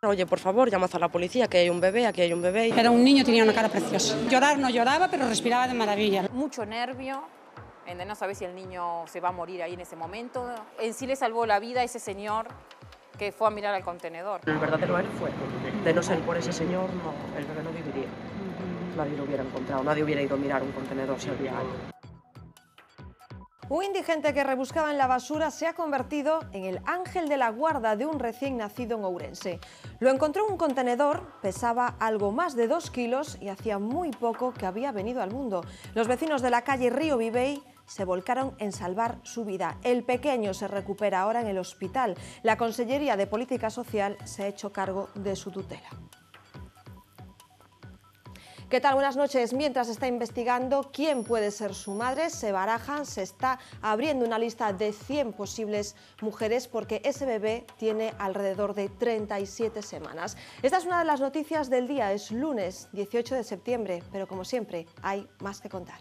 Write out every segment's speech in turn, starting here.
Oye, por favor, llamad a la policía, que hay un bebé, aquí hay un bebé. Era un niño, tenía una cara preciosa. Llorar no lloraba, pero respiraba de maravilla. Mucho nervio, de no saber si el niño se va a morir ahí en ese momento. En sí le salvó la vida a ese señor que fue a mirar al contenedor. El verdadero él fue. De no ser por ese señor, no, el bebé no viviría. Nadie lo hubiera encontrado, nadie hubiera ido a mirar un contenedor si había algo. Un indigente que rebuscaba en la basura se ha convertido en el ángel de la guarda de un recién nacido en Ourense. Lo encontró en un contenedor, pesaba algo más de 2 kilos y hacía muy poco que había venido al mundo. Los vecinos de la calle Río Vivey se volcaron en salvar su vida. El pequeño se recupera ahora en el hospital. La Consellería de Política Social se ha hecho cargo de su tutela. ¿Qué tal? Buenas noches. Mientras se está investigando quién puede ser su madre, se está abriendo una lista de 100 posibles mujeres porque ese bebé tiene alrededor de 37 semanas. Esta es una de las noticias del día, es lunes 18 de septiembre, pero como siempre hay más que contar.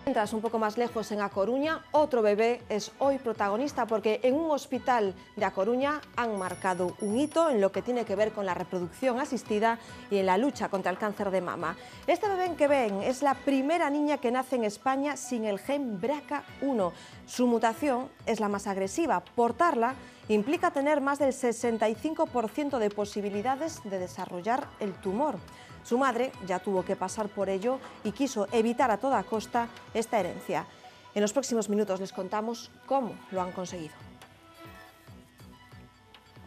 Mientras, un poco más lejos, en A Coruña, otro bebé es hoy protagonista porque en un hospital de A Coruña han marcado un hito en lo que tiene que ver con la reproducción asistida y en la lucha contra el cáncer de mama. Este bebé que ven es la primera niña que nace en España sin el gen BRCA1. Su mutación es la más agresiva. Portarla implica tener más del 65% de posibilidades de desarrollar el tumor. Su madre ya tuvo que pasar por ello y quiso evitar a toda costa esta herencia. En los próximos minutos les contamos cómo lo han conseguido.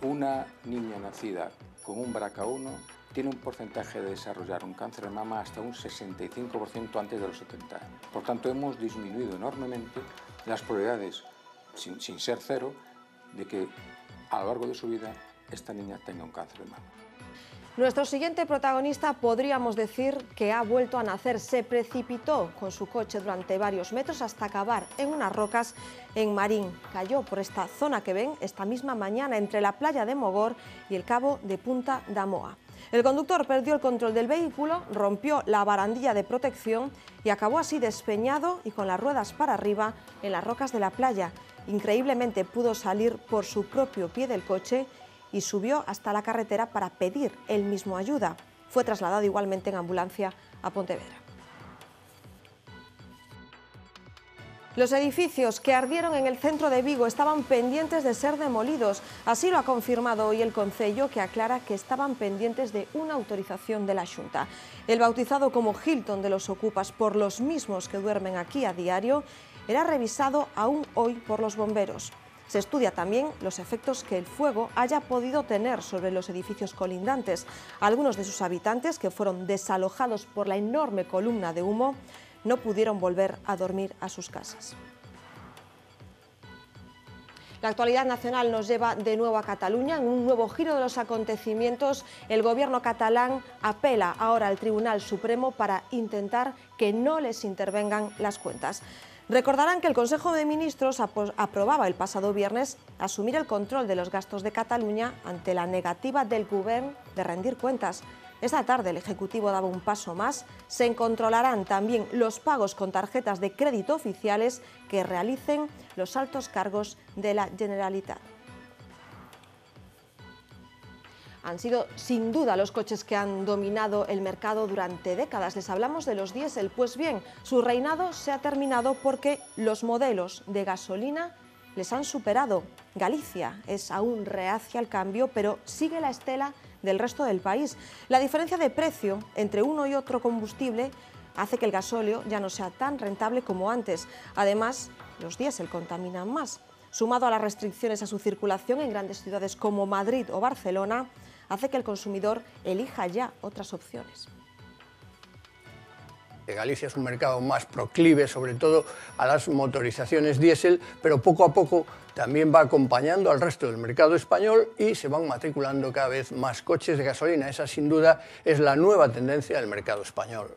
Una niña nacida con un BRCA1 tiene un porcentaje de desarrollar un cáncer de mama hasta un 65% antes de los 70 años. Por tanto, hemos disminuido enormemente las probabilidades, sin ser cero, de que a lo largo de su vida esta niña tenga un cáncer de mama. Nuestro siguiente protagonista podríamos decir que ha vuelto a nacer. Se precipitó con su coche durante varios metros hasta acabar en unas rocas en Marín. Cayó por esta zona que ven esta misma mañana entre la playa de Mogor y el cabo de Punta da Moa. El conductor perdió el control del vehículo, rompió la barandilla de protección y acabó así despeñado y con las ruedas para arriba en las rocas de la playa. Increíblemente pudo salir por su propio pie del coche y subió hasta la carretera para pedir él mismo ayuda. Fue trasladado igualmente en ambulancia a Pontevedra. Los edificios que ardieron en el centro de Vigo estaban pendientes de ser demolidos. Así lo ha confirmado hoy el Concello, que aclara que estaban pendientes de una autorización de la Xunta. El bautizado como Hilton de los ocupas por los mismos que duermen aquí a diario era revisado aún hoy por los bomberos. Se estudia también los efectos que el fuego haya podido tener sobre los edificios colindantes. Algunos de sus habitantes, que fueron desalojados por la enorme columna de humo, no pudieron volver a dormir a sus casas. La actualidad nacional nos lleva de nuevo a Cataluña. En un nuevo giro de los acontecimientos, el gobierno catalán apela ahora al Tribunal Supremo para intentar que no les intervengan las cuentas. Recordarán que el Consejo de Ministros aprobaba el pasado viernes asumir el control de los gastos de Cataluña ante la negativa del Govern de rendir cuentas. Esta tarde el Ejecutivo daba un paso más. Se controlarán también los pagos con tarjetas de crédito oficiales que realicen los altos cargos de la Generalitat. Han sido sin duda los coches que han dominado el mercado durante décadas. Les hablamos de los diésel. Pues bien, su reinado se ha terminado porque los modelos de gasolina les han superado. Galicia es aún reacia al cambio, pero sigue la estela del resto del país. La diferencia de precio entre uno y otro combustible hace que el gasóleo ya no sea tan rentable como antes. Además, los diésel contaminan más. Sumado a las restricciones a su circulación en grandes ciudades como Madrid o Barcelona, hace que el consumidor elija ya otras opciones. Galicia es un mercado más proclive, sobre todo a las motorizaciones diésel, pero poco a poco también va acompañando al resto del mercado español y se van matriculando cada vez más coches de gasolina. Esa, sin duda, es la nueva tendencia del mercado español.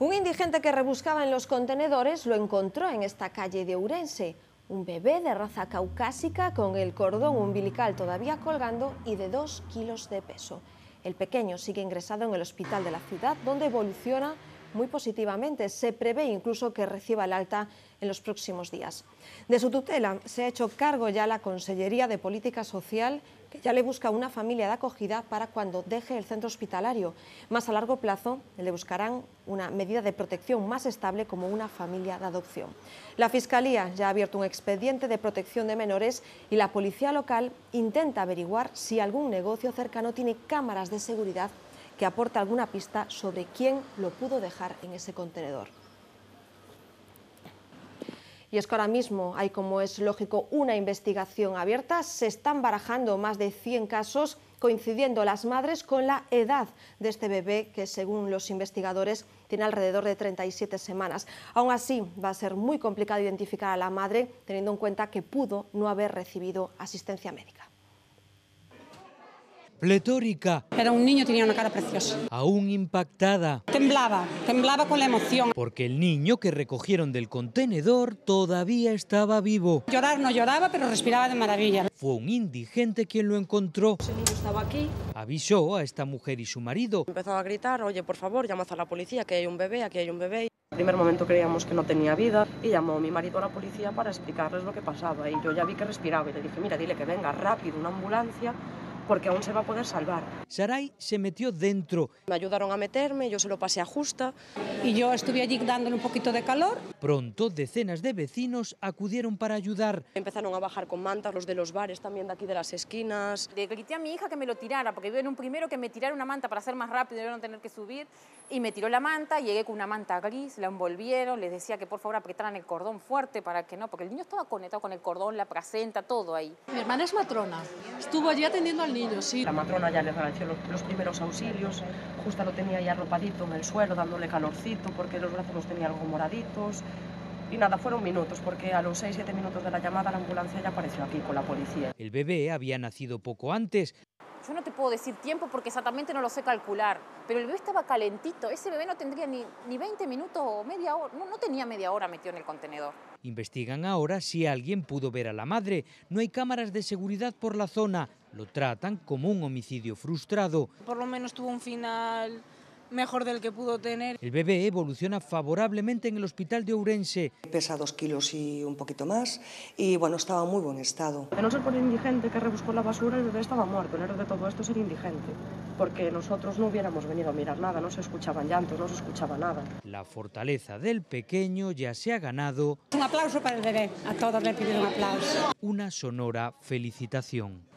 Un indigente que rebuscaba en los contenedores lo encontró en esta calle de Ourense. Un bebé de raza caucásica con el cordón umbilical todavía colgando y de 2 kilos de peso. El pequeño sigue ingresado en el hospital de la ciudad, donde evoluciona muy positivamente. Se prevé incluso que reciba el alta en los próximos días. De su tutela se ha hecho cargo ya la Consellería de Política Social, que ya le busca una familia de acogida para cuando deje el centro hospitalario. Más a largo plazo le buscarán una medida de protección más estable como una familia de adopción. La Fiscalía ya ha abierto un expediente de protección de menores y la policía local intenta averiguar si algún negocio cercano tiene cámaras de seguridad que aporta alguna pista sobre quién lo pudo dejar en ese contenedor. Y es que ahora mismo hay, como es lógico, una investigación abierta. Se están barajando más de 100 casos, coincidiendo las madres con la edad de este bebé, que según los investigadores tiene alrededor de 37 semanas. Aún así, va a ser muy complicado identificar a la madre, teniendo en cuenta que pudo no haber recibido asistencia médica. Pletórica. Era un niño, tenía una cara preciosa. Aún impactada. Temblaba con la emoción. Porque el niño que recogieron del contenedor todavía estaba vivo. Llorar no lloraba, pero respiraba de maravilla. Fue un indigente quien lo encontró. Ese niño estaba aquí. Avisó a esta mujer y su marido. Empezó a gritar, oye, por favor, llamad a la policía, que hay un bebé, aquí hay un bebé. En el primer momento creíamos que no tenía vida y llamó mi marido a la policía para explicarles lo que pasaba. Y yo ya vi que respiraba y le dije, mira, dile que venga rápido una ambulancia, porque aún se va a poder salvar. Saray se metió dentro. Me ayudaron a meterme, yo se lo pasé a Justa. Y yo estuve allí dándole un poquito de calor. Pronto, decenas de vecinos acudieron para ayudar. Empezaron a bajar con mantas, los de los bares también de aquí de las esquinas. Le grité a mi hija que me lo tirara, porque vieron primero que me tirara una manta para ser más rápido y no tener que subir. Y me tiró la manta, llegué con una manta gris, la envolvieron, les decía que por favor apretaran el cordón fuerte para que no, porque el niño estaba conectado con el cordón, la placenta, todo ahí. Mi hermana es matrona, estuvo allí atendiendo al niño, sí. La matrona ya les realizó los primeros auxilios, Justa lo tenía ya arropadito en el suelo, dándole calorcito, porque los brazos los tenía algo moraditos. Y nada, fueron minutos, porque a los 6-7 minutos de la llamada la ambulancia ya apareció aquí con la policía. El bebé había nacido poco antes. Yo no te puedo decir tiempo porque exactamente no lo sé calcular, pero el bebé estaba calentito, ese bebé no tendría ni 20 minutos o media hora, no tenía media hora metido en el contenedor. Investigan ahora si alguien pudo ver a la madre. No hay cámaras de seguridad por la zona. Lo tratan como un homicidio frustrado. Por lo menos tuvo un final mejor del que pudo tener. El bebé evoluciona favorablemente en el hospital de Ourense. Pesa 2 kilos y un poquito más y bueno, estaba en muy buen estado. De no ser por el indigente que rebuscó la basura, el bebé estaba muerto. El héroe de todo esto es el indigente, porque nosotros no hubiéramos venido a mirar nada, no se escuchaban llantos, no se escuchaba nada. La fortaleza del pequeño ya se ha ganado. Un aplauso para el bebé, a todos le pido un aplauso. Una sonora felicitación.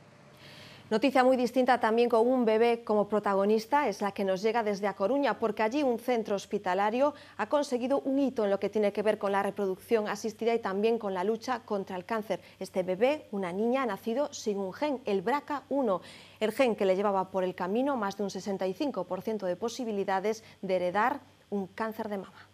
Noticia muy distinta también con un bebé como protagonista es la que nos llega desde A Coruña, porque allí un centro hospitalario ha conseguido un hito en lo que tiene que ver con la reproducción asistida y también con la lucha contra el cáncer. Este bebé, una niña, ha nacido sin un gen, el BRCA1, el gen que le llevaba por el camino más de un 65% de posibilidades de heredar un cáncer de mama.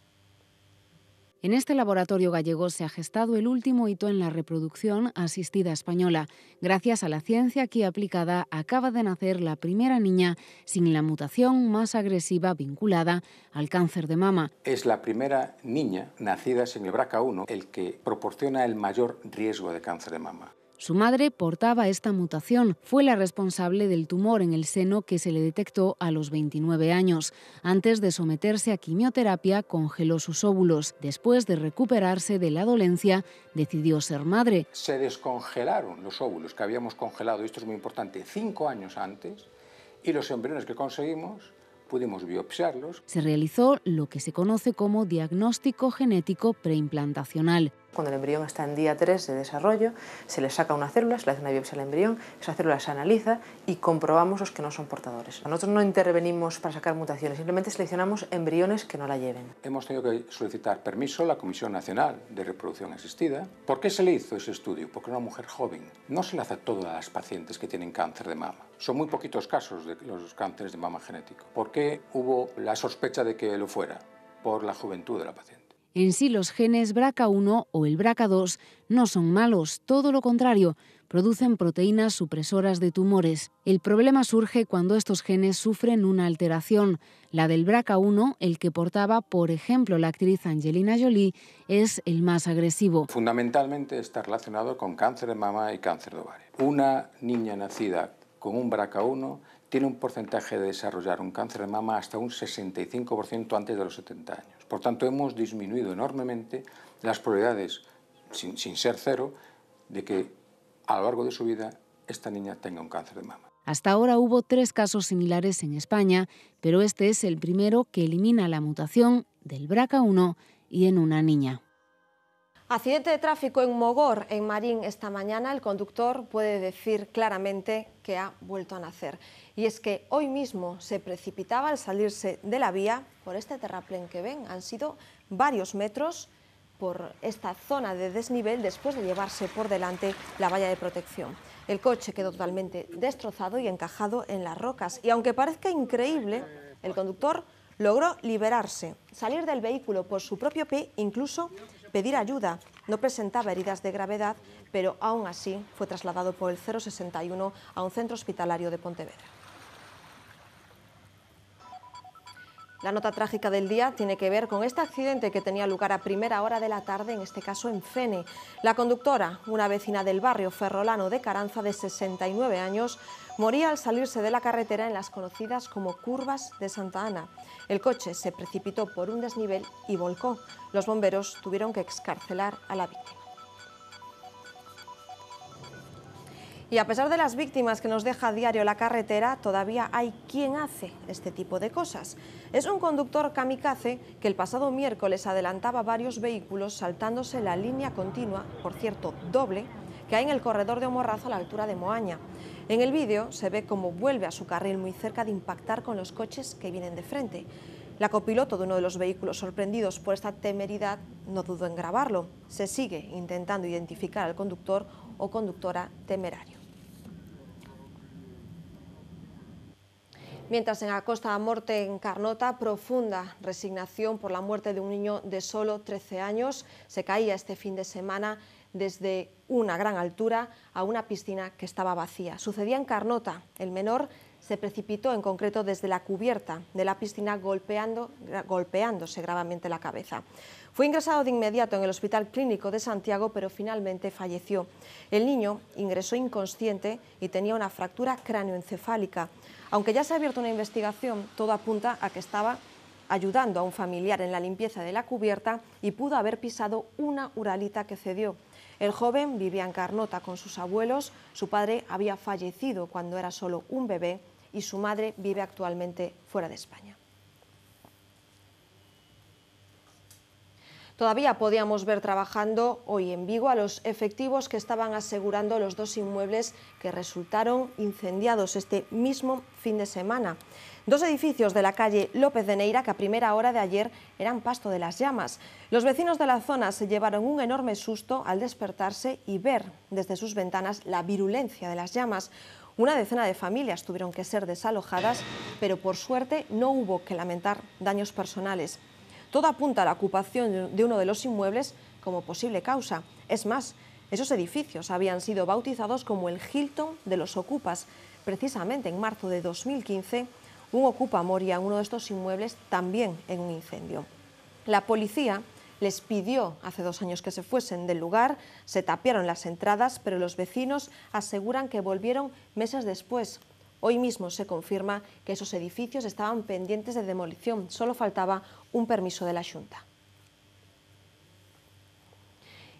En este laboratorio gallego se ha gestado el último hito en la reproducción asistida española. Gracias a la ciencia aquí aplicada, acaba de nacer la primera niña sin la mutación más agresiva vinculada al cáncer de mama. Es la primera niña nacida sin el BRCA1 el que proporciona el mayor riesgo de cáncer de mama. Su madre portaba esta mutación. Fue la responsable del tumor en el seno que se le detectó a los 29 años. Antes de someterse a quimioterapia, congeló sus óvulos. Después de recuperarse de la dolencia, decidió ser madre. Se descongelaron los óvulos que habíamos congelado, y esto es muy importante, 5 años antes, y los embriones que conseguimos pudimos biopsiarlos. Se realizó lo que se conoce como diagnóstico genético preimplantacional. Cuando el embrión está en día 3 de desarrollo, se le saca una célula, se le hace una biopsia al embrión, esa célula se analiza y comprobamos los que no son portadores. Nosotros no intervenimos para sacar mutaciones, simplemente seleccionamos embriones que no la lleven. Hemos tenido que solicitar permiso a la Comisión Nacional de Reproducción Asistida. ¿Por qué se le hizo ese estudio? Porque era una mujer joven. No se le hace a todas las pacientes que tienen cáncer de mama. Son muy poquitos casos de los cánceres de mama genético. ¿Por qué hubo la sospecha de que lo fuera? Por la juventud de la paciente. En sí, los genes BRCA1 o el BRCA2 no son malos, todo lo contrario, producen proteínas supresoras de tumores. El problema surge cuando estos genes sufren una alteración. La del BRCA1, el que portaba, por ejemplo, la actriz Angelina Jolie, es el más agresivo. Fundamentalmente está relacionado con cáncer de mama y cáncer de ovario. Una niña nacida con un BRCA1 tiene un porcentaje de desarrollar un cáncer de mama hasta un 65% antes de los 70 años. Por tanto, hemos disminuido enormemente las probabilidades, sin ser cero, de que a lo largo de su vida esta niña tenga un cáncer de mama. Hasta ahora hubo 3 casos similares en España, pero este es el primero que elimina la mutación del BRCA1 y en una niña. Accidente de tráfico en Mogor, en Marín, esta mañana. El conductor puede decir claramente que ha vuelto a nacer. Y es que hoy mismo se precipitaba al salirse de la vía por este terraplén que ven. Han sido varios metros por esta zona de desnivel después de llevarse por delante la valla de protección. El coche quedó totalmente destrozado y encajado en las rocas. Y aunque parezca increíble, el conductor logró liberarse, salir del vehículo por su propio pie, incluso pedir ayuda. No presentaba heridas de gravedad, pero aún así fue trasladado por el 061 a un centro hospitalario de Pontevedra. La nota trágica del día tiene que ver con este accidente que tenía lugar a primera hora de la tarde, en este caso en Fene. La conductora, una vecina del barrio ferrolano de Caranza de 69 años, moría al salirse de la carretera en las conocidas como curvas de Santa Ana. El coche se precipitó por un desnivel y volcó. Los bomberos tuvieron que excarcelar a la víctima. Y a pesar de las víctimas que nos deja a diario la carretera, todavía hay quien hace este tipo de cosas. Es un conductor kamikaze que el pasado miércoles adelantaba varios vehículos saltándose la línea continua, por cierto doble, que hay en el corredor de Morrazo a la altura de Moaña. En el vídeo se ve cómo vuelve a su carril muy cerca de impactar con los coches que vienen de frente. La copiloto de uno de los vehículos sorprendidos por esta temeridad no dudó en grabarlo. Se sigue intentando identificar al conductor o conductora temerario. Mientras en la Costa da Morte, en Carnota, profunda resignación por la muerte de un niño de solo 13 años. Se caía este fin de semana desde una gran altura a una piscina que estaba vacía. Sucedía en Carnota. El menor se precipitó en concreto desde la cubierta de la piscina golpeándose gravemente la cabeza. Fue ingresado de inmediato en el Hospital Clínico de Santiago, pero finalmente falleció. El niño ingresó inconsciente y tenía una fractura cráneoencefálica. Aunque ya se ha abierto una investigación, todo apunta a que estaba ayudando a un familiar en la limpieza de la cubierta y pudo haber pisado una uralita que cedió. El joven vivía en Carnota con sus abuelos, su padre había fallecido cuando era solo un bebé y su madre vive actualmente fuera de España. Todavía podíamos ver trabajando hoy en Vigo a los efectivos que estaban asegurando los 2 inmuebles que resultaron incendiados este mismo fin de semana. 2 edificios de la calle López de Neira que a primera hora de ayer eran pasto de las llamas. Los vecinos de la zona se llevaron un enorme susto al despertarse y ver desde sus ventanas la virulencia de las llamas. Una decena de familias tuvieron que ser desalojadas, pero por suerte no hubo que lamentar daños personales. Todo apunta a la ocupación de uno de los inmuebles como posible causa. Es más, esos edificios habían sido bautizados como el Hilton de los ocupas. Precisamente en marzo de 2015, un ocupa moría en uno de estos inmuebles también en un incendio. La policía les pidió hace 2 años que se fuesen del lugar, se tapiaron las entradas, pero los vecinos aseguran que volvieron meses después. Hoy mismo se confirma que esos edificios estaban pendientes de demolición, solo faltaba un permiso de la Xunta.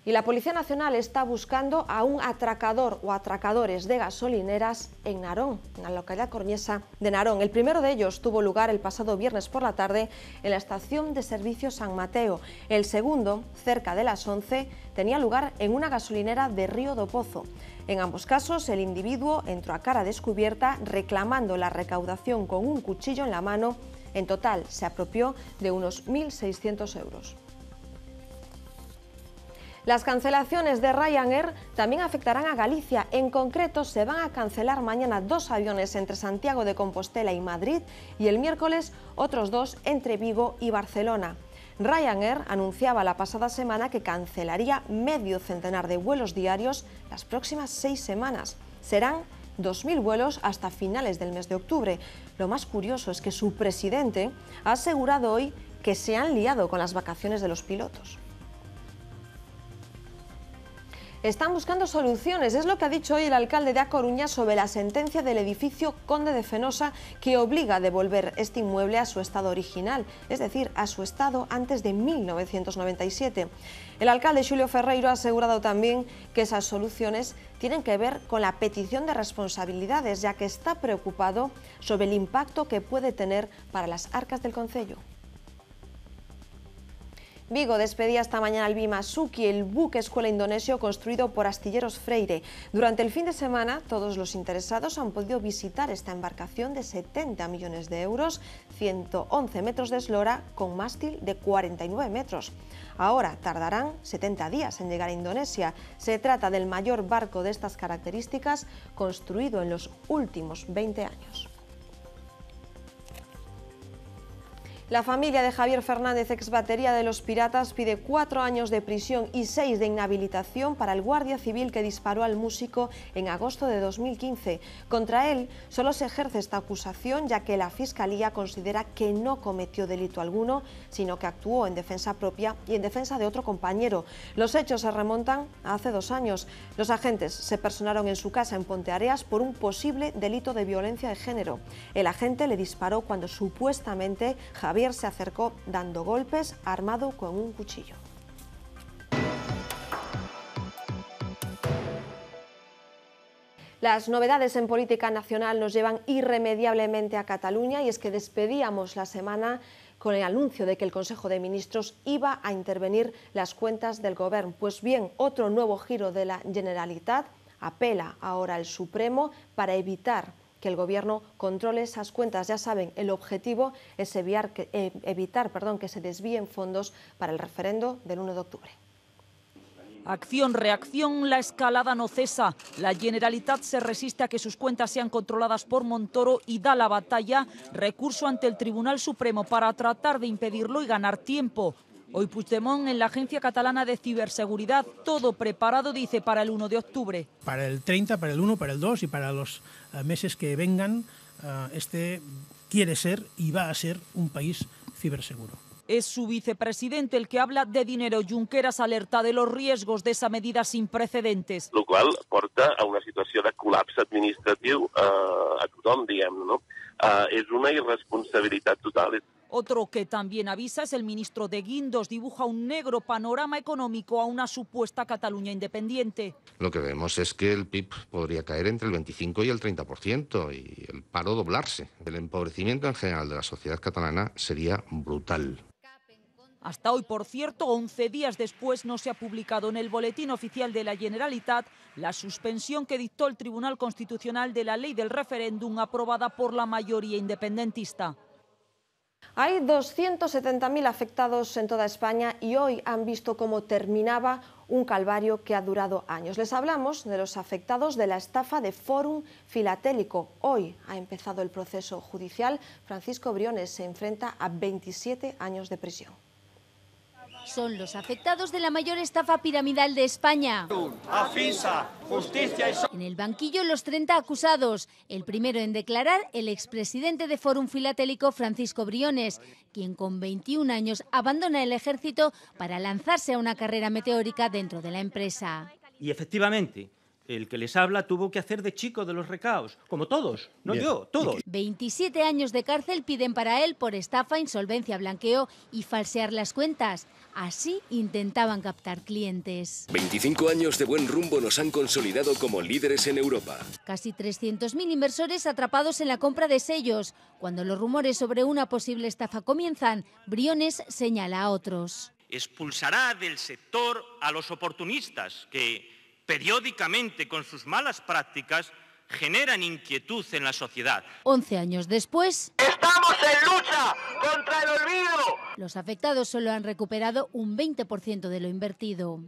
Y la Policía Nacional está buscando a un atracador o atracadores de gasolineras en Narón, en la localidad coruñesa de Narón. El primero de ellos tuvo lugar el pasado viernes por la tarde en la estación de servicio San Mateo. El segundo, cerca de las 11, tenía lugar en una gasolinera de Río do Pozo. En ambos casos, el individuo entró a cara descubierta reclamando la recaudación con un cuchillo en la mano. En total, se apropió de unos 1.600 euros. Las cancelaciones de Ryanair también afectarán a Galicia. En concreto, se van a cancelar mañana 2 aviones entre Santiago de Compostela y Madrid y el miércoles otros 2 entre Vigo y Barcelona. Ryanair anunciaba la pasada semana que cancelaría medio centenar de vuelos diarios las próximas 6 semanas. Serán 2.000 vuelos hasta finales del mes de octubre. Lo más curioso es que su presidente ha asegurado hoy que se han liado con las vacaciones de los pilotos. Están buscando soluciones, es lo que ha dicho hoy el alcalde de A Coruña sobre la sentencia del edificio Conde de Fenosa que obliga a devolver este inmueble a su estado original, es decir, a su estado antes de 1997. El alcalde Xulio Ferreiro ha asegurado también que esas soluciones tienen que ver con la petición de responsabilidades, ya que está preocupado sobre el impacto que puede tener para las arcas del concello. Vigo despedía esta mañana el Bimasuki, el buque escuela indonesio construido por Astilleros Freire. Durante el fin de semana, todos los interesados han podido visitar esta embarcación de 70 millones de euros, 111 metros de eslora, con mástil de 49 metros. Ahora tardarán 70 días en llegar a Indonesia. Se trata del mayor barco de estas características construido en los últimos 20 años. La familia de Javier Fernández, ex batería de Los Piratas, pide 4 años de prisión y 6 de inhabilitación para el guardia civil que disparó al músico en agosto de 2015. Contra él solo se ejerce esta acusación, ya que la Fiscalía considera que no cometió delito alguno, sino que actuó en defensa propia y en defensa de otro compañero. Los hechos se remontan a hace 2 años. Los agentes se personaron en su casa en Ponteareas por un posible delito de violencia de género. El agente le disparó cuando supuestamente Javier se acercó dando golpes, armado con un cuchillo. Las novedades en política nacional nos llevan irremediablemente a Cataluña, y es que despedíamos la semana con el anuncio de que el Consejo de Ministros iba a intervenir las cuentas del Gobierno. Pues bien, otro nuevo giro de la Generalitat apela ahora al Supremo para evitar que el Gobierno controle esas cuentas. Ya saben, el objetivo es evitar que se desvíen fondos para el referendo del 1 de octubre. Acción, reacción, la escalada no cesa. La Generalitat se resiste a que sus cuentas sean controladas por Montoro y da la batalla, recurso ante el Tribunal Supremo para tratar de impedirlo y ganar tiempo. Hoy Puigdemont en la Agencia Catalana de Ciberseguridad, todo preparado, dice, para el 1 de octubre. Para el 30, para el 1, para el 2 y para los meses que vengan, este quiere ser y va a ser un país ciberseguro. Es su vicepresidente el que habla de dinero. Junqueras alerta de los riesgos de esa medida sin precedentes. Lo qual porta a una situació de col·lapse administratiu a tothom, diguem-ne, no? És una irresponsabilitat total. Otro que también avisa es el ministro de Guindos. Dibuja un negro panorama económico a una supuesta Cataluña independiente. Lo que vemos es que el PIB podría caer entre el 25 y el 30% y el paro doblarse. El empobrecimiento en general de la sociedad catalana sería brutal. Hasta hoy, por cierto, 11 días después, no se ha publicado en el Boletín Oficial de la Generalitat la suspensión que dictó el Tribunal Constitucional de la ley del referéndum aprobada por la mayoría independentista. Hay 270.000 afectados en toda España y hoy han visto cómo terminaba un calvario que ha durado años. Les hablamos de los afectados de la estafa de Fórum Filatélico. Hoy ha empezado el proceso judicial. Francisco Briones se enfrenta a 27 años de prisión. Son los afectados de la mayor estafa piramidal de España. En el banquillo los 30 acusados. El primero en declarar, el expresidente de Fórum Filatélico, Francisco Briones, quien con 21 años abandona el ejército para lanzarse a una carrera meteórica dentro de la empresa. Y efectivamente, el que les habla tuvo que hacer de chico de los recaos, como todos, no Bien. Yo, todos. 27 años de cárcel piden para él por estafa, insolvencia, blanqueo y falsear las cuentas. Así intentaban captar clientes. 25 años de buen rumbo nos han consolidado como líderes en Europa. Casi 300.000 inversores atrapados en la compra de sellos. Cuando los rumores sobre una posible estafa comienzan, Briones señala a otros. Expulsará del sector a los oportunistas que periódicamente con sus malas prácticas generan inquietud en la sociedad. 11 años después, ¡estamos en lucha contra el olvido! Los afectados solo han recuperado un 20% de lo invertido.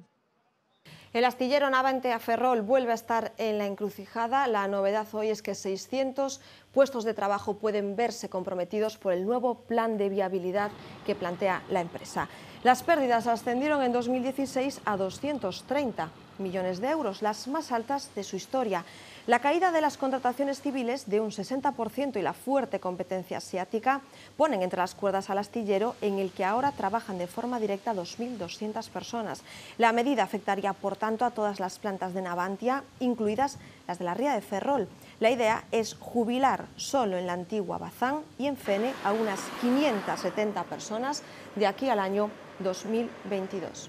El astillero Navante a Ferrol vuelve a estar en la encrucijada. La novedad hoy es que 600 puestos de trabajo pueden verse comprometidos por el nuevo plan de viabilidad que plantea la empresa. Las pérdidas ascendieron en 2016 a 230 millones de euros, las más altas de su historia. La caída de las contrataciones civiles de un 60% y la fuerte competencia asiática ponen entre las cuerdas al astillero, en el que ahora trabajan de forma directa 2.200 personas. La medida afectaría, por tanto, a todas las plantas de Navantia, incluidas las de la ría de Ferrol. La idea es jubilar solo en la antigua Bazán y en Fene a unas 570 personas de aquí al año 2022.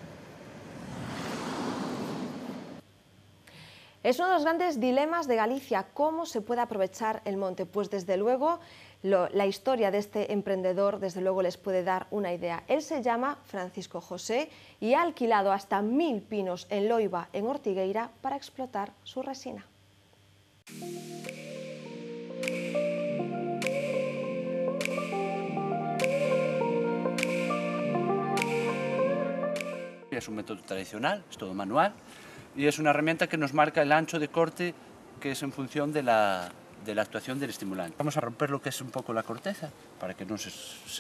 Es uno de los grandes dilemas de Galicia, ¿cómo se puede aprovechar el monte? Pues desde luego la historia de este emprendedor desde luego les puede dar una idea. Él se llama Francisco José y ha alquilado hasta 1000 pinos en Loiba, en Ortigueira, para explotar su resina. Es un método tradicional, es todo manual, y es una herramienta que nos marca el ancho de corte que es en función de la actuación del estimulante. Vamos a romper lo que es un poco la corteza para que no se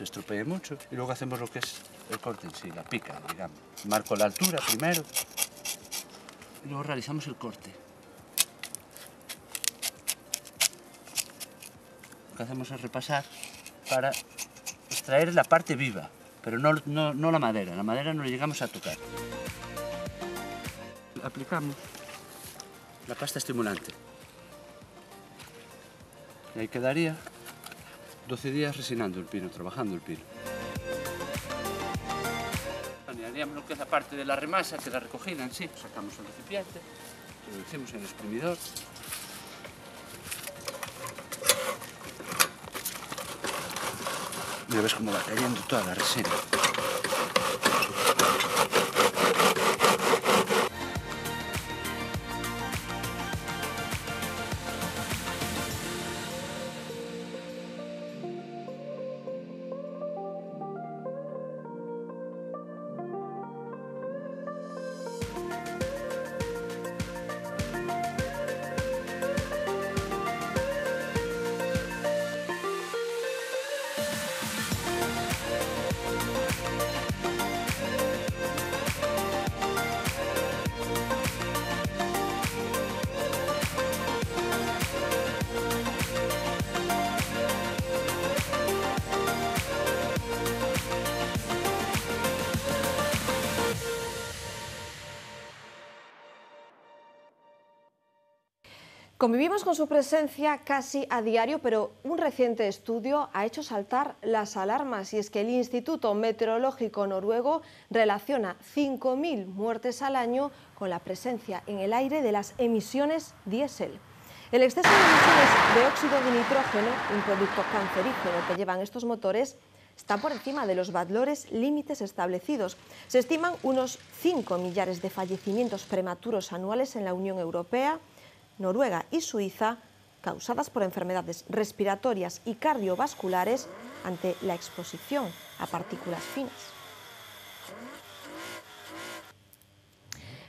estropee mucho y luego hacemos lo que es el corte en sí, la pica, digamos. Marco la altura primero y luego realizamos el corte. Lo que hacemos es repasar para extraer la parte viva, pero no la madera no le llegamos a tocar. Aplicamos la pasta estimulante. Y ahí quedaría 12 días resinando el pino, trabajando el pino. Haríamos lo que es la parte de la remasa, que es la recogida en sí. Sacamos el recipiente, lo introducimos en el exprimidor. Ya ves cómo va cayendo toda la resina. Convivimos con su presencia casi a diario, pero un reciente estudio ha hecho saltar las alarmas, y es que el Instituto Meteorológico Noruego relaciona 5.000 muertes al año con la presencia en el aire de las emisiones diésel. El exceso de emisiones de óxido de nitrógeno, un producto cancerígeno que llevan estos motores, está por encima de los valores límites establecidos. Se estiman unos 5 millares de fallecimientos prematuros anuales en la Unión Europea, Noruega y Suiza, causadas por enfermedades respiratorias y cardiovasculares ante la exposición a partículas finas.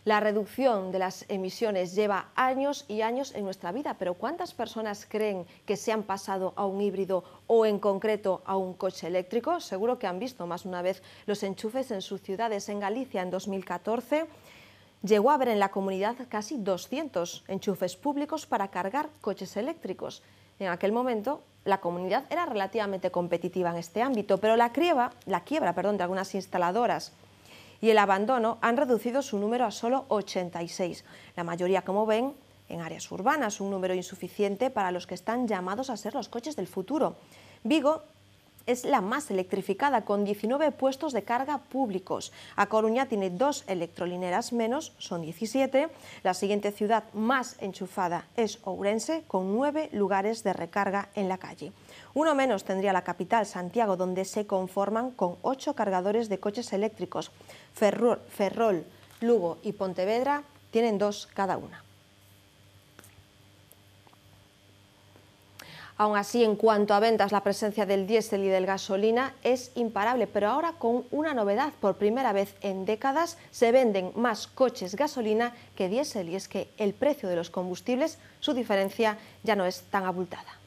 La reducción de las emisiones lleva años y años en nuestra vida, pero ¿cuántas personas creen que se han pasado a un híbrido o en concreto a un coche eléctrico? Seguro que han visto más de una vez los enchufes en sus ciudades. En Galicia, en 2014, llegó a haber en la comunidad casi 200 enchufes públicos para cargar coches eléctricos. En aquel momento, la comunidad era relativamente competitiva en este ámbito, pero la quiebra de algunas instaladoras y el abandono han reducido su número a solo 86. La mayoría, como ven, en áreas urbanas, un número insuficiente para los que están llamados a ser los coches del futuro. Vigo es la más electrificada, con 19 puestos de carga públicos. A Coruña tiene 2 electrolineras menos, son 17. La siguiente ciudad más enchufada es Ourense, con 9 lugares de recarga en la calle. Uno menos tendría la capital, Santiago, donde se conforman con 8 cargadores de coches eléctricos. Ferrol, Lugo y Pontevedra tienen 2 cada una. Aún así, en cuanto a ventas, la presencia del diésel y del gasolina es imparable, pero ahora con una novedad. Por primera vez en décadas se venden más coches gasolina que diésel, y es que el precio de los combustibles, su diferencia ya no es tan abultada.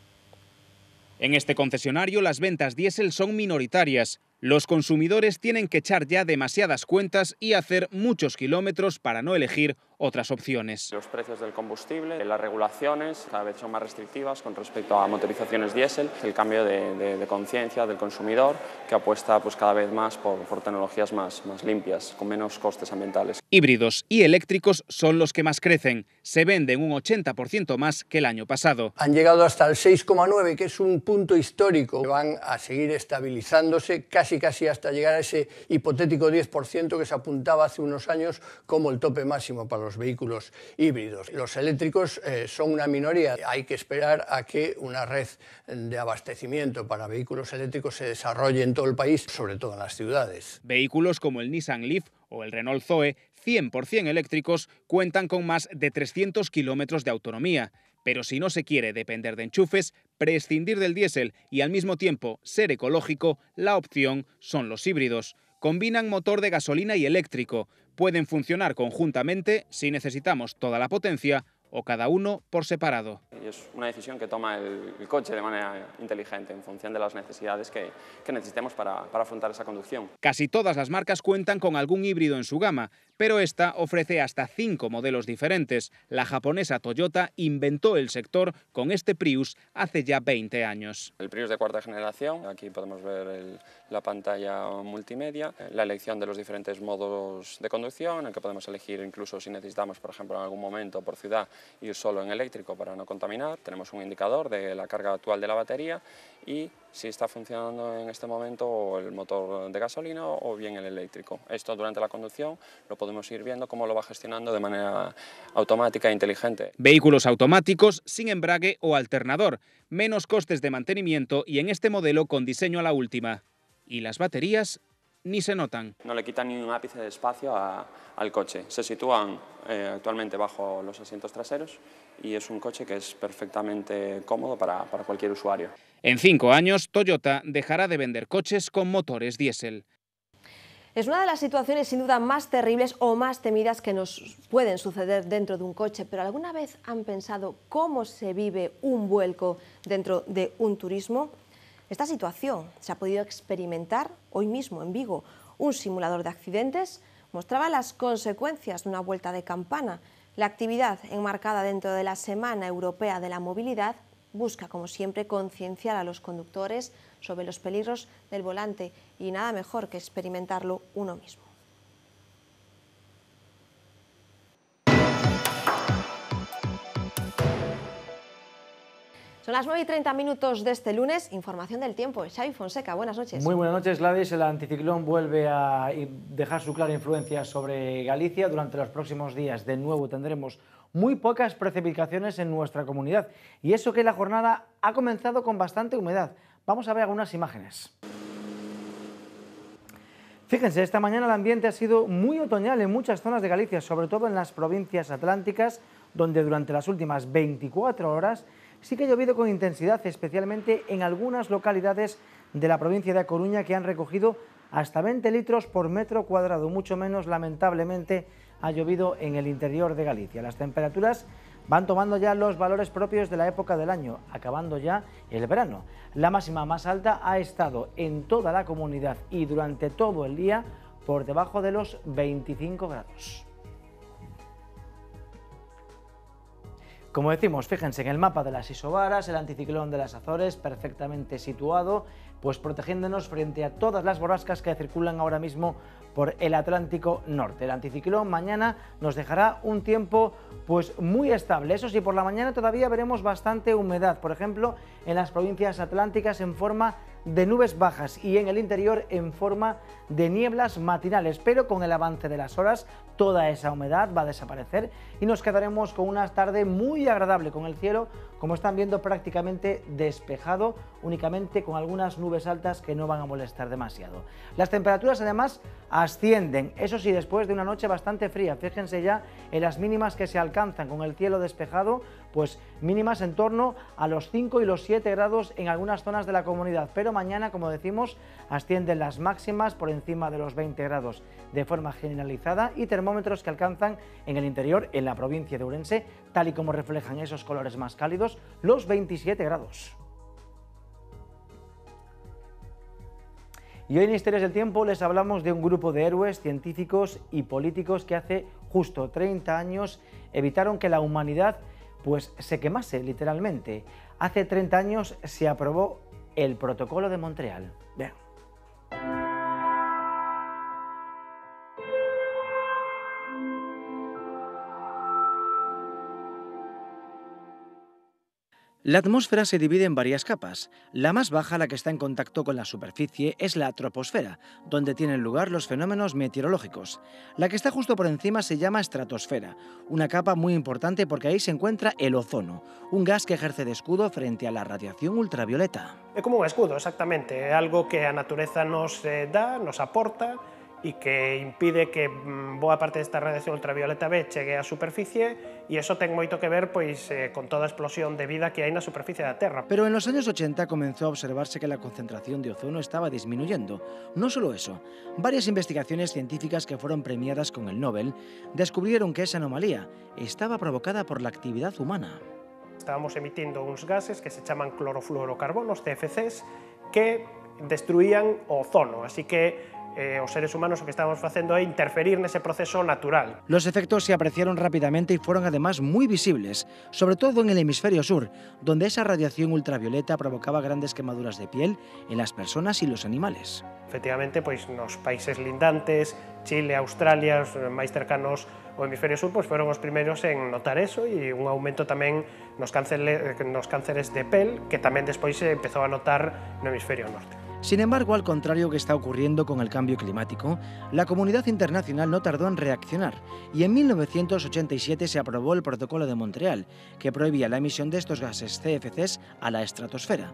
En este concesionario las ventas diésel son minoritarias. Los consumidores tienen que echar ya demasiadas cuentas y hacer muchos kilómetros para no elegir otras opciones. Los precios del combustible, las regulaciones cada vez son más restrictivas con respecto a motorizaciones diésel, el cambio de conciencia del consumidor que apuesta pues cada vez más por tecnologías más limpias, con menos costes ambientales. Híbridos y eléctricos son los que más crecen, se venden un 80% más que el año pasado. Han llegado hasta el 6,9, que es un punto histórico. Van a seguir estabilizándose casi hasta llegar a ese hipotético 10% que se apuntaba hace unos años como el tope máximo para los vehículos híbridos. Los eléctricos son una minoría. Hay que esperar a que una red de abastecimiento para vehículos eléctricos se desarrolle en todo el país, sobre todo en las ciudades. Vehículos como el Nissan Leaf o el Renault Zoe, 100% eléctricos, cuentan con más de 300 kilómetros de autonomía. Pero si no se quiere depender de enchufes, prescindir del diésel y al mismo tiempo ser ecológico, la opción son los híbridos. Combinan motor de gasolina y eléctrico. Pueden funcionar conjuntamente si necesitamos toda la potencia o cada uno por separado. Y es una decisión que toma el coche de manera inteligente en función de las necesidades que necesitemos para afrontar esa conducción. Casi todas las marcas cuentan con algún híbrido en su gama, pero esta ofrece hasta 5 modelos diferentes. La japonesa Toyota inventó el sector con este Prius hace ya 20 años. El Prius de cuarta generación, aquí podemos ver la pantalla multimedia, la elección de los diferentes modos de conducción, en que podemos elegir incluso si necesitamos, por ejemplo, en algún momento por ciudad, ir solo en eléctrico para no contaminar. Tenemos un indicador de la carga actual de la batería y si está funcionando en este momento el motor de gasolina o bien el eléctrico. Esto durante la conducción lo podemos ir viendo cómo lo va gestionando de manera automática e inteligente. Vehículos automáticos sin embrague o alternador, menos costes de mantenimiento y en este modelo con diseño a la última. Y las baterías ni se notan. No le quitan ni un ápice de espacio al coche. Se sitúan actualmente bajo los asientos traseros y es un coche que es perfectamente cómodo para cualquier usuario. En 5 años, Toyota dejará de vender coches con motores diésel. Es una de las situaciones sin duda más terribles o más temidas que nos pueden suceder dentro de un coche, pero ¿alguna vez han pensado cómo se vive un vuelco dentro de un turismo? Esta situación se ha podido experimentar hoy mismo en Vigo. Un simulador de accidentes mostraba las consecuencias de una vuelta de campana. La actividad enmarcada dentro de la Semana Europea de la Movilidad busca, como siempre, concienciar a los conductores sobre los peligros del volante y nada mejor que experimentarlo uno mismo. Son las 9:30 de este lunes. Información del tiempo. Xavi Fonseca, buenas noches. Muy buenas noches, Gladys. El anticiclón vuelve a dejar su clara influencia sobre Galicia. Durante los próximos días, de nuevo, tendremos muy pocas precipitaciones en nuestra comunidad. Y eso que la jornada ha comenzado con bastante humedad. Vamos a ver algunas imágenes. Fíjense, esta mañana el ambiente ha sido muy otoñal en muchas zonas de Galicia, sobre todo en las provincias atlánticas, donde durante las últimas 24 horas sí que ha llovido con intensidad, especialmente en algunas localidades de la provincia de A Coruña que han recogido hasta 20 litros por metro cuadrado, mucho menos, lamentablemente, ha llovido en el interior de Galicia. Las temperaturas van tomando ya los valores propios de la época del año, acabando ya el verano. La máxima más alta ha estado en toda la comunidad y durante todo el día por debajo de los 25 grados. Como decimos, fíjense en el mapa de las isobaras, el anticiclón de las Azores, perfectamente situado, pues protegiéndonos frente a todas las borrascas que circulan ahora mismo por el Atlántico Norte. El anticiclón mañana nos dejará un tiempo pues muy estable. Eso sí, por la mañana todavía veremos bastante humedad, por ejemplo, en las provincias atlánticas en forma de nubes bajas y en el interior en forma de nieblas matinales, pero con el avance de las horas toda esa humedad va a desaparecer y nos quedaremos con una tarde muy agradable, con el cielo, como están viendo, prácticamente despejado, únicamente con algunas nubes altas que no van a molestar demasiado. Las temperaturas además ascienden, eso sí, después de una noche bastante fría. Fíjense ya en las mínimas que se alcanzan con el cielo despejado, pues mínimas en torno a los 5 y los 7 grados en algunas zonas de la comunidad, pero mañana, como decimos, ascienden las máximas por encima de los 20 grados de forma generalizada y termómetros que alcanzan en el interior, en la provincia de Ourense, tal y como reflejan esos colores más cálidos, los 27 grados. Y hoy en Historias del Tiempo les hablamos de un grupo de héroes, científicos y políticos que hace justo 30 años evitaron que la humanidad pues se quemase literalmente. Hace 30 años se aprobó el Protocolo de Montreal. Vean. La atmósfera se divide en varias capas. La más baja, la que está en contacto con la superficie, es la troposfera, donde tienen lugar los fenómenos meteorológicos. La que está justo por encima se llama estratosfera, una capa muy importante porque ahí se encuentra el ozono, un gas que ejerce de escudo frente a la radiación ultravioleta. É como un escudo, exactamente, é algo que a natureza nos dá, nos aporta, e que impide que boa parte desta radiación ultravioleta B chegue á superficie, e iso ten moito que ver pois, con toda a explosión de vida que hai na superficie da Terra. Pero en los años 80 comenzó a observarse que la concentración de ozono estaba disminuyendo. No solo eso, varias investigaciones científicas que fueron premiadas con el Nobel descubrieron que esa anomalía estaba provocada por la actividad humana. Estábamos emitindo uns gases que se chaman clorofluorocarbonos, CFCs, que destruían o ozono, así que os seres humanos o que estábamos facendo é interferir nese proceso natural. Los efectos se apreciaron rápidamente y fueron además muy visibles, sobre todo en el hemisferio sur, donde esa radiación ultravioleta provocaba grandes quemaduras de piel en las personas y los animales. Efectivamente, pois nos países lindantes, Chile, Australia, os máis cercanos ao hemisferio sur, pois foron os primeiros en notar eso, e un aumento tamén nos cánceres de pel, que tamén despois se empezou a notar no hemisferio norte. Sin embargo, al contrario que está ocurriendo con el cambio climático, la comunidad internacional no tardó en reaccionar y en 1987 se aprobó el Protocolo de Montreal, que prohibía la emisión de estos gases CFCs a la estratosfera.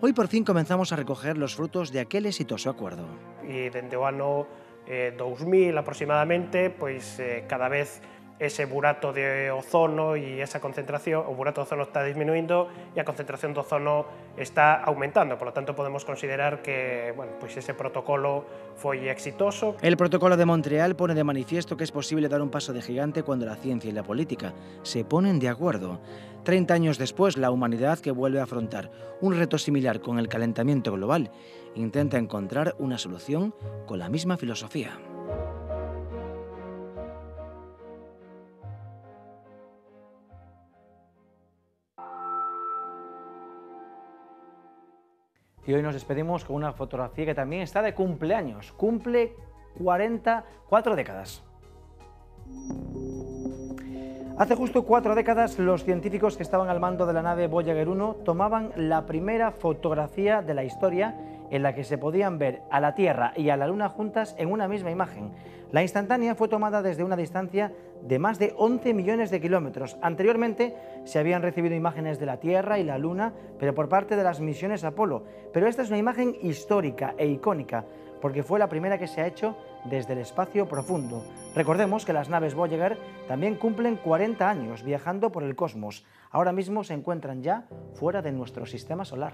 Hoy por fin comenzamos a recoger los frutos de aquel exitoso acuerdo. E dende o ano 2000 aproximadamente, pois cada vez ese burato de ozono e esa concentración, o burato de ozono está disminuindo e a concentración de ozono está aumentando, por lo tanto podemos considerar que bueno, pues ese protocolo foi exitoso. El Protocolo de Montreal pone de manifiesto que es posible dar un paso de gigante cuando la ciencia y la política se ponen de acuerdo. 30 años después, la humanidad, que vuelve a afrontar un reto similar con el calentamiento global, intenta encontrar una solución con la misma filosofía. Y hoy nos despedimos con una fotografía que también está de cumpleaños. Cumple 4 décadas. Hace justo 4 décadas, los científicos que estaban al mando de la nave Voyager 1 tomaban la primera fotografía de la historia en la que se podían ver a la Tierra y a la Luna juntas en una misma imagen. La instantánea fue tomada desde una distancia de más de 11 millones de kilómetros. Anteriormente se habían recibido imágenes de la Tierra y la Luna, pero por parte de las misiones Apolo. Pero esta es una imagen histórica e icónica, porque fue la primera que se ha hecho desde el espacio profundo. Recordemos que las naves Voyager también cumplen 40 años viajando por el cosmos. Ahora mismo se encuentran ya fuera de nuestro sistema solar.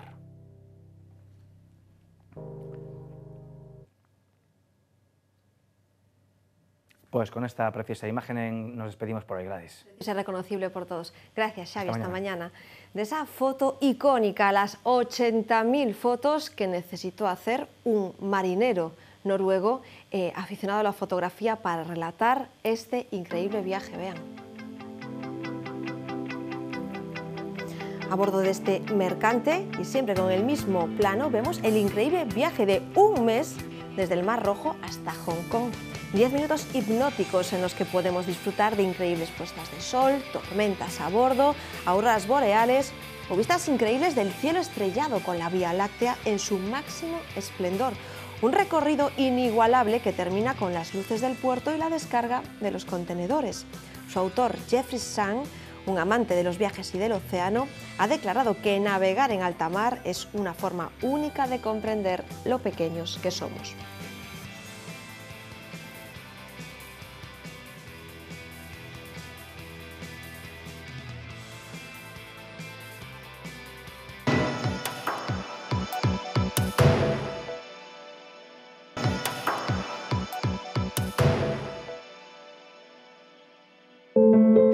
Pues con esta preciosa imagen nos despedimos por hoy, Gladys. Es reconocible por todos. Gracias, Xavi, hasta mañana. De esa foto icónica, las 80.000 fotos que necesitó hacer un marinero noruego aficionado a la fotografía para relatar este increíble viaje. Vean. A bordo de este mercante, y siempre con el mismo plano, vemos el increíble viaje de un mes desde el Mar Rojo hasta Hong Kong. 10 minutos hipnóticos en los que podemos disfrutar de increíbles puestas de sol, tormentas a bordo, auroras boreales o vistas increíbles del cielo estrellado con la Vía Láctea en su máximo esplendor. Un recorrido inigualable que termina con las luces del puerto y la descarga de los contenedores. Su autor, Jeffrey Sang, un amante de los viajes y del océano, ha declarado que navegar en alta mar es una forma única de comprender lo pequeños que somos.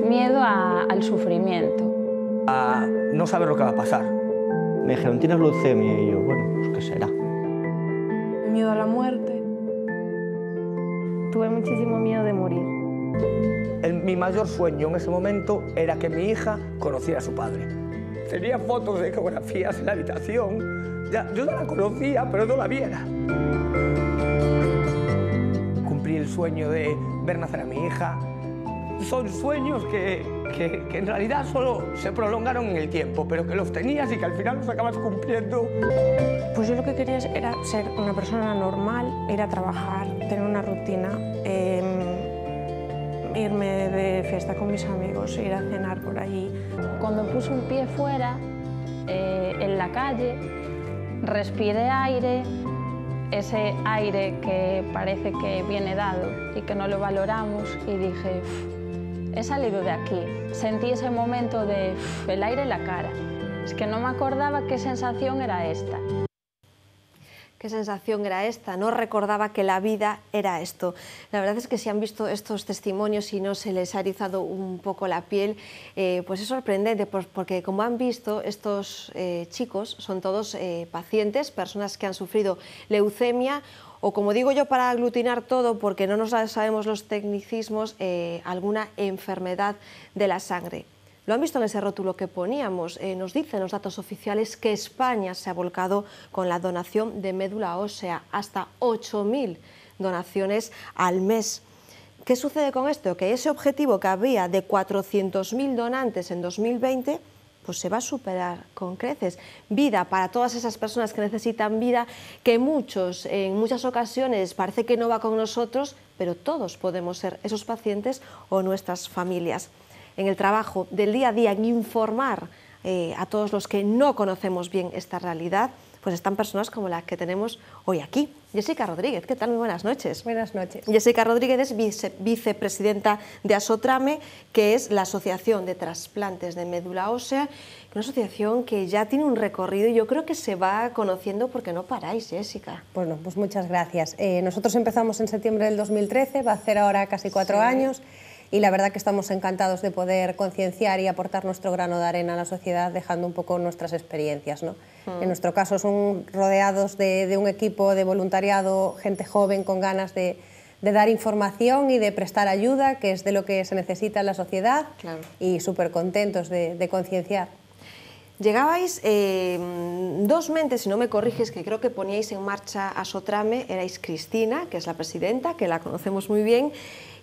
Miedo al sufrimiento. A no saber lo que va a pasar. Me dijeron, ¿tienes leucemia? Y yo, bueno, pues ¿qué será? miedo a la muerte. Tuve muchísimo miedo de morir. Mi mayor sueño en ese momento era que mi hija conociera a su padre. Tenía fotos de ecografías en la habitación. Yo ya la conocía, pero no la viera. Cumplí el sueño de ver nacer a mi hija. Son sueños que en realidad solo se prolongaron en el tiempo, pero que los tenías y que al final los acabas cumpliendo. Pues yo lo que quería era ser una persona normal, ir a trabajar, tener una rutina, irme de fiesta con mis amigos, ir a cenar por allí. Cuando puse un pie fuera, en la calle, respiré aire, ese aire que parece que viene dado y que no lo valoramos, y dije, he salido de aquí. Sentí ese momento de el aire en la cara. Es que no me acordaba qué sensación era esta. ¿Qué sensación era esta? No recordaba que la vida era esto. La verdad es que si han visto estos testimonios y no se les ha erizado un poco la piel, pues es sorprendente, porque como han visto, estos chicos son todos pacientes, personas que han sufrido leucemia, o como digo yo, para aglutinar todo, porque no nos sabemos los tecnicismos, alguna enfermedad de la sangre. Lo han visto en ese rótulo que poníamos, nos dicen los datos oficiales que España se ha volcado con la donación de médula ósea, hasta 8.000 donaciones al mes. ¿Qué sucede con esto? Que ese objetivo que había de 400.000 donantes en 2020, pues se va a superar con creces. Vida para todas esas personas que necesitan vida, que muchos, en muchas ocasiones, parece que no va con nosotros, pero todos podemos ser esos pacientes o nuestras familias. En el trabajo del día a día, en informar a todos los que no conocemos bien esta realidad, pues están personas como las que tenemos hoy aquí. Jessica Rodríguez, ¿qué tal? Muy buenas noches. Buenas noches. Jessica Rodríguez es vicepresidenta de Asotrame, que es la Asociación de Trasplantes de Médula Ósea, una asociación que ya tiene un recorrido y yo creo que se va conociendo porque no paráis, Jessica. Bueno, pues muchas gracias. Nosotros empezamos en septiembre del 2013, va a hacer ahora casi 4 años. Y la verdad que estamos encantados de poder concienciar y aportar nuestro grano de arena a la sociedad, dejando un poco nuestras experiencias, ¿no? En nuestro caso son rodeados de un equipo de voluntariado, gente joven con ganas de dar información y de prestar ayuda, que es de lo que se necesita en la sociedad, claro. Y súper contentos de concienciar. Llegabais 2 mentes, si no me corriges, que creo que poníais en marcha Asotrame, erais Cristina, que es la presidenta, que la conocemos muy bien,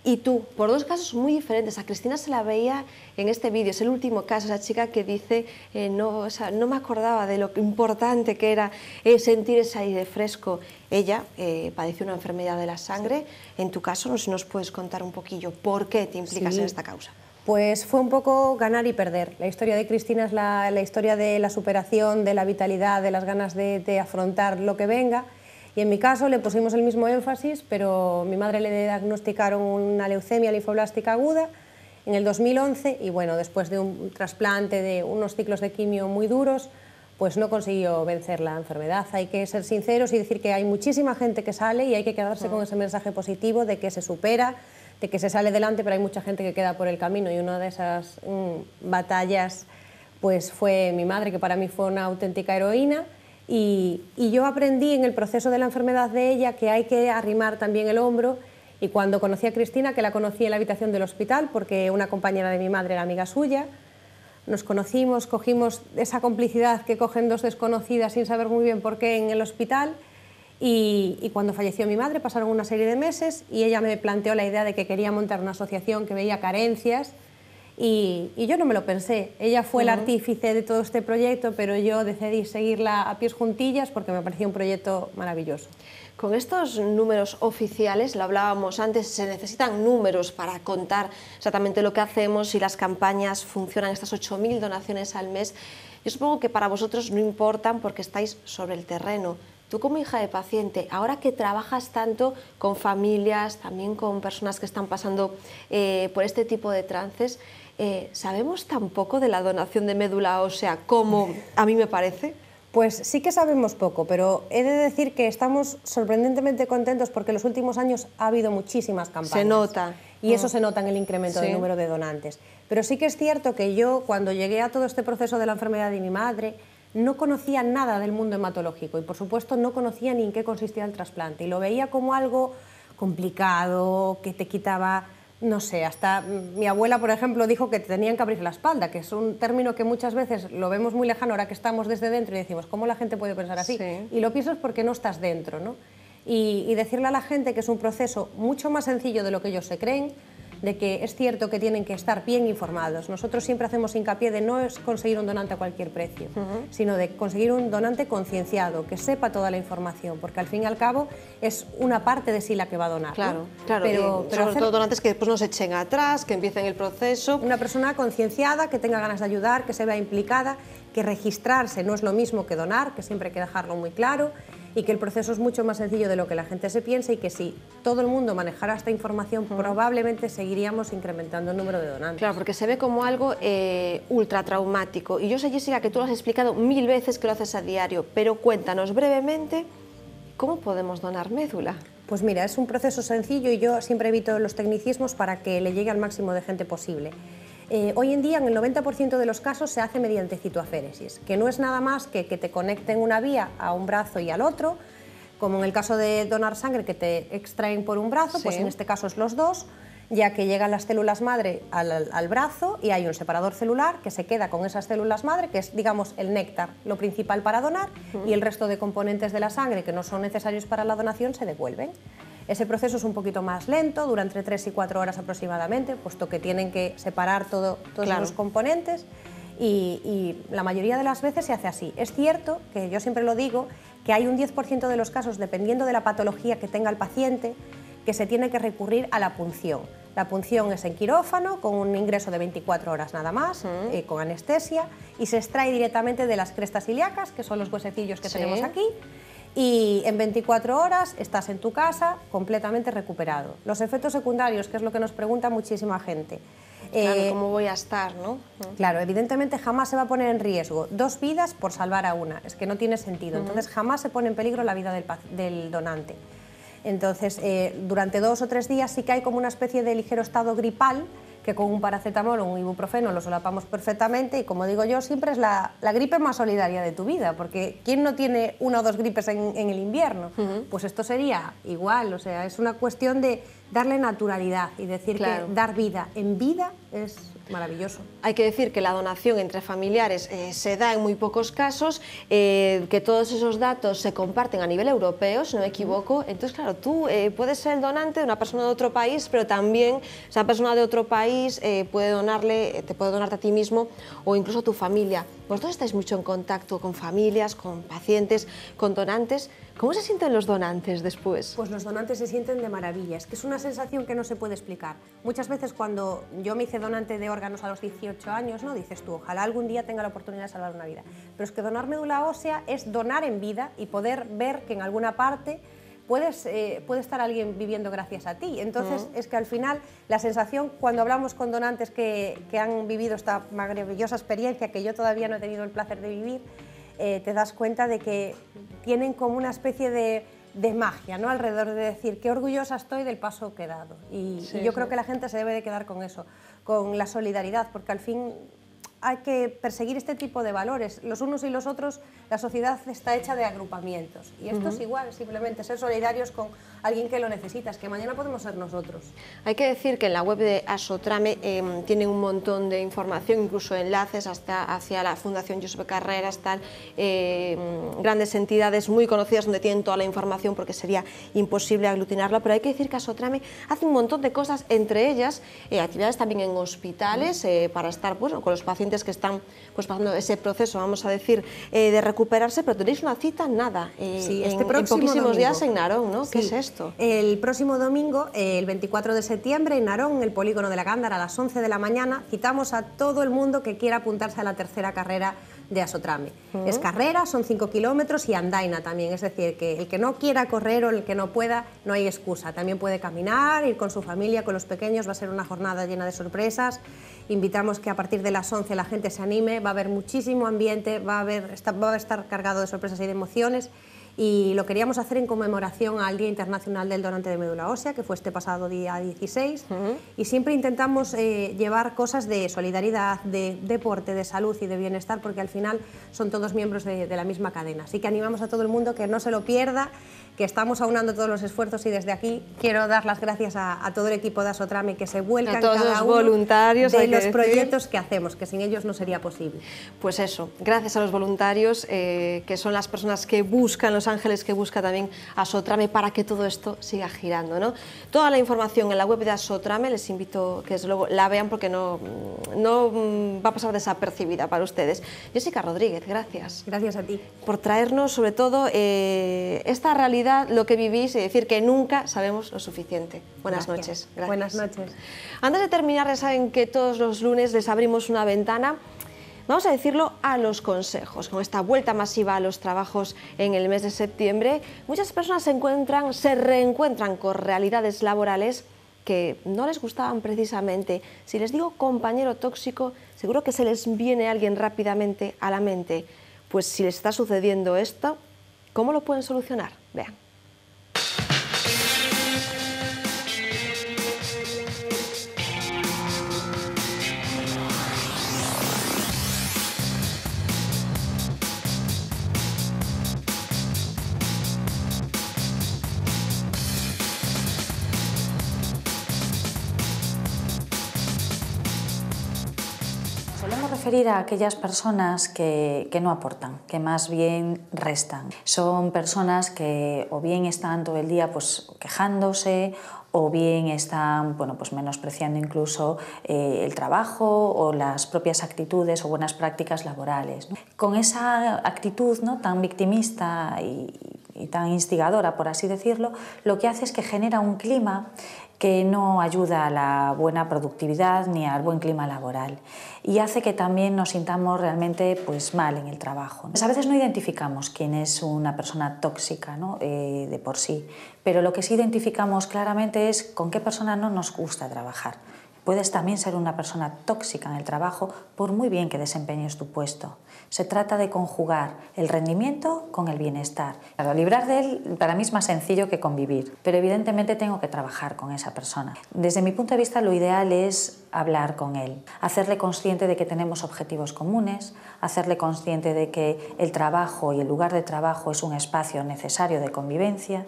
y tú, por 2 casos muy diferentes. A Cristina se la veía en este vídeo, es el último caso, esa chica que dice, no me acordaba de lo importante que era sentir ese aire fresco. Ella padeció una enfermedad de la sangre. En tu caso, no sé si nos puedes contar un poquillo por qué te implicas en esta causa. Pues fue un poco ganar y perder. La historia de Cristina es la historia de la superación, de la vitalidad, de las ganas de afrontar lo que venga. Y en mi caso le pusimos el mismo énfasis, pero a mi madre le diagnosticaron una leucemia linfoblástica aguda en el 2011 y bueno, después de un trasplante, de unos ciclos de quimio muy duros, pues no consiguió vencer la enfermedad. Hay que ser sinceros y decir que hay muchísima gente que sale y hay que quedarse con ese mensaje positivo de que se supera, de que se sale adelante, pero hay mucha gente que queda por el camino y una de esas batallas pues fue mi madre, que para mí fue una auténtica heroína. Y yo aprendí en el proceso de la enfermedad de ella que hay que arrimar también el hombro, y cuando conocí a Cristina, que la conocí en la habitación del hospital porque una compañera de mi madre era amiga suya, nos conocimos, cogimos esa complicidad que cogen 2 desconocidas sin saber muy bien por qué en el hospital, y cuando falleció mi madre pasaron una serie de meses y ella me planteó la idea de que quería montar una asociación, que veía carencias. Y yo no me lo pensé, ella fue el artífice de todo este proyecto, pero yo decidí seguirla a pies juntillas porque me parecía un proyecto maravilloso. Con estos números oficiales, lo hablábamos antes, se necesitan números para contar exactamente lo que hacemos, si las campañas funcionan, estas 8.000 donaciones al mes. Yo supongo que para vosotros no importan porque estáis sobre el terreno. Tú como hija de paciente, ahora que trabajas tanto con familias, también con personas que están pasando por este tipo de trances, ¿sabemos tan poco de la donación de médula ósea como a mí me parece? Pues sí que sabemos poco, pero he de decir que estamos sorprendentemente contentos porque en los últimos años ha habido muchísimas campañas. Se nota. Y eso se nota en el incremento del número de donantes. Pero sí que es cierto que yo, cuando llegué a todo este proceso de la enfermedad de mi madre, no conocía nada del mundo hematológico y, por supuesto, no conocía ni en qué consistía el trasplante. Y lo veía como algo complicado, que te quitaba, no sé, hasta mi abuela, por ejemplo, dijo que te tenían que abrir la espalda, que es un término que muchas veces lo vemos muy lejano ahora que estamos desde dentro y decimos, ¿cómo la gente puede pensar así? Sí. Y lo piensas porque no estás dentro, ¿no? Y decirle a la gente que es un proceso mucho más sencillo de lo que ellos se creen, de que es cierto que tienen que estar bien informados. Nosotros siempre hacemos hincapié de no es conseguir un donante a cualquier precio, sino de conseguir un donante concienciado, que sepa toda la información, porque al fin y al cabo es una parte de sí la que va a donar. Claro, ¿no? claro, pero sobre todo donantes que después no se echen atrás, que empiecen el proceso. Una persona concienciada, que tenga ganas de ayudar, que se vea implicada, que registrarse no es lo mismo que donar, que siempre hay que dejarlo muy claro, y que el proceso es mucho más sencillo de lo que la gente se piensa y que si todo el mundo manejara esta información probablemente seguiríamos incrementando el número de donantes. Claro, porque se ve como algo ultra traumático. Y yo sé, Jessica, que tú lo has explicado 1000 veces, que lo haces a diario, pero cuéntanos brevemente cómo podemos donar médula. Pues mira, es un proceso sencillo y yo siempre evito los tecnicismos para que le llegue al máximo de gente posible. Hoy en día, en el 90% de los casos, se hace mediante citoaféresis, que no es nada más que te conecten una vía a un brazo y al otro, como en el caso de donar sangre, que te extraen por un brazo, pues en este caso es los dos, ya que llegan las células madre al brazo y hay un separador celular que se queda con esas células madre, que es, digamos, el néctar, lo principal para donar, y el resto de componentes de la sangre que no son necesarios para la donación se devuelven. Ese proceso es un poquito más lento, dura entre 3 y 4 horas aproximadamente, puesto que tienen que separar todos los componentes y la mayoría de las veces se hace así. Es cierto, que yo siempre lo digo, que hay un 10% de los casos, dependiendo de la patología que tenga el paciente, que se tiene que recurrir a la punción. La punción es en quirófano, con un ingreso de 24 horas nada más, con anestesia, y se extrae directamente de las crestas ilíacas, que son los huesecillos que tenemos aquí, y en 24 horas estás en tu casa completamente recuperado. Los efectos secundarios, que es lo que nos pregunta muchísima gente. Claro, ¿cómo voy a estar, no? Claro, evidentemente jamás se va a poner en riesgo 2 vidas por salvar a una, es que no tiene sentido, entonces jamás se pone en peligro la vida del donante. Entonces, durante 2 o 3 días sí que hay como una especie de ligero estado gripal, que con un paracetamol o un ibuprofeno lo solapamos perfectamente y, como digo yo, siempre es la gripe más solidaria de tu vida, porque ¿quién no tiene 1 o 2 gripes en el invierno? Pues esto sería igual, o sea, es una cuestión de darle naturalidad y decir que dar vida en vida es maravilloso. Hay que decir que la donación entre familiares se da en muy pocos casos, que todos esos datos se comparten a nivel europeo, si no me equivoco. Entonces, claro, tú puedes ser el donante de una persona de otro país, pero también esa persona de otro país te puede donarte a ti mismo o incluso a tu familia. Vosotros estáis mucho en contacto con familias, con pacientes, con donantes. ¿Cómo se sienten los donantes después? Pues los donantes se sienten de maravilla, es que es una sensación que no se puede explicar. Muchas veces cuando yo me hice donante de órganos a los 18 años, ¿no? Dices tú, ojalá algún día tenga la oportunidad de salvar una vida. Pero es que donar médula ósea es donar en vida y poder ver que en alguna parte puede estar alguien viviendo gracias a ti. Entonces, es que al final la sensación, cuando hablamos con donantes que han vivido esta maravillosa experiencia que yo todavía no he tenido el placer de vivir, te das cuenta de que tienen como una especie de magia, ¿no?, alrededor de decir qué orgullosa estoy del paso que he dado. Y yo creo que la gente se debe de quedar con eso, con la solidaridad, porque al fin hay que perseguir este tipo de valores. Los unos y los otros, la sociedad está hecha de agrupamientos. Y esto es igual, simplemente ser solidarios con alguien que lo necesita, es que mañana podemos ser nosotros. Hay que decir que en la web de Asotrame tienen un montón de información, incluso enlaces hacia la Fundación Josep Carreras, grandes entidades muy conocidas donde tienen toda la información, porque sería imposible aglutinarla, pero hay que decir que Asotrame hace un montón de cosas, entre ellas actividades también en hospitales para estar con los pacientes que están pasando ese proceso, vamos a decir, de recuperarse, pero tenéis una cita, nada, en poquísimos días en Narón, ¿no? ¿Qué es esto? El próximo domingo, el 24 de septiembre, en Narón, en el polígono de la Gándara, a las 11 de la mañana, citamos a todo el mundo que quiera apuntarse a la tercera carrera de Asotrame. Es carrera, son 5 kilómetros y andaina también, es decir, que el que no quiera correr o el que no pueda, no hay excusa. También puede caminar, ir con su familia, con los pequeños, va a ser una jornada llena de sorpresas. Invitamos que a partir de las 11 la gente se anime, va a haber muchísimo ambiente, va a estar cargado de sorpresas y de emociones. y lo queríamos hacer en conmemoración al Día Internacional del Donante de Médula Ósea, que fue este pasado día 16, y siempre intentamos llevar cosas de solidaridad, de deporte, de salud y de bienestar, porque al final son todos miembros de la misma cadena. Así que animamos a todo el mundo que no se lo pierda, que estamos aunando todos los esfuerzos, y desde aquí quiero dar las gracias a todo el equipo de Asotrame, que se vuelcan cada uno voluntarios de los proyectos que hacemos, que sin ellos no sería posible. Pues eso, gracias a los voluntarios, que son las personas que buscan Los Ángeles, que busca también Asotrame para que todo esto siga girando, ¿no? Toda la información en la web de Asotrame, les invito que desde luego la vean, porque no va a pasar desapercibida para ustedes. Jessica Rodríguez, gracias. Gracias a ti. Por traernos sobre todo esta realidad, lo que vivís, y decir que nunca sabemos lo suficiente. Buenas noches. Gracias. Buenas noches. Antes de terminar, ya saben que todos los lunes les abrimos una ventana, vamos a decirlo, a los consejos. Con esta vuelta masiva a los trabajos en el mes de septiembre, muchas personas se reencuentran con realidades laborales que no les gustaban precisamente. Si les digo compañero tóxico, seguro que se les viene alguien rápidamente a la mente. Pues si les está sucediendo esto, ¿cómo lo pueden solucionar? Vean. Solemos referir a aquellas personas que no aportan, que más bien restan. Son personas que o bien están todo el día pues quejándose, o bien están pues menospreciando incluso el trabajo o las propias actitudes o buenas prácticas laborales, ¿no? Con esa actitud, ¿no?, tan victimista y tan instigadora, por así decirlo, lo que hace es que genera un clima que no ayuda a la buena productividad ni al buen clima laboral, y hace que también nos sintamos realmente pues mal en el trabajo. A veces no identificamos quién es una persona tóxica, ¿no?, de por sí, pero lo que sí identificamos claramente es con qué persona no nos gusta trabajar. Puedes también ser una persona tóxica en el trabajo por muy bien que desempeñes tu puesto. Se trata de conjugar el rendimiento con el bienestar. Para librar de él, para mí es más sencillo que convivir, pero evidentemente tengo que trabajar con esa persona. Desde mi punto de vista, lo ideal es hablar con él, hacerle consciente de que tenemos objetivos comunes, hacerle consciente de que el trabajo y el lugar de trabajo es un espacio necesario de convivencia,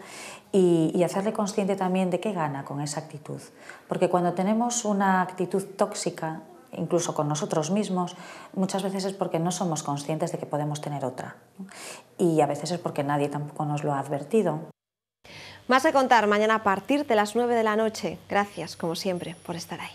y hacerle consciente también de qué gana con esa actitud. Porque cuando tenemos una actitud tóxica, incluso con nosotros mismos, muchas veces es porque no somos conscientes de que podemos tener otra, ¿no? Y a veces es porque nadie tampoco nos lo ha advertido. Más que contar mañana a partir de las 9 de la noche. Gracias, como siempre, por estar ahí.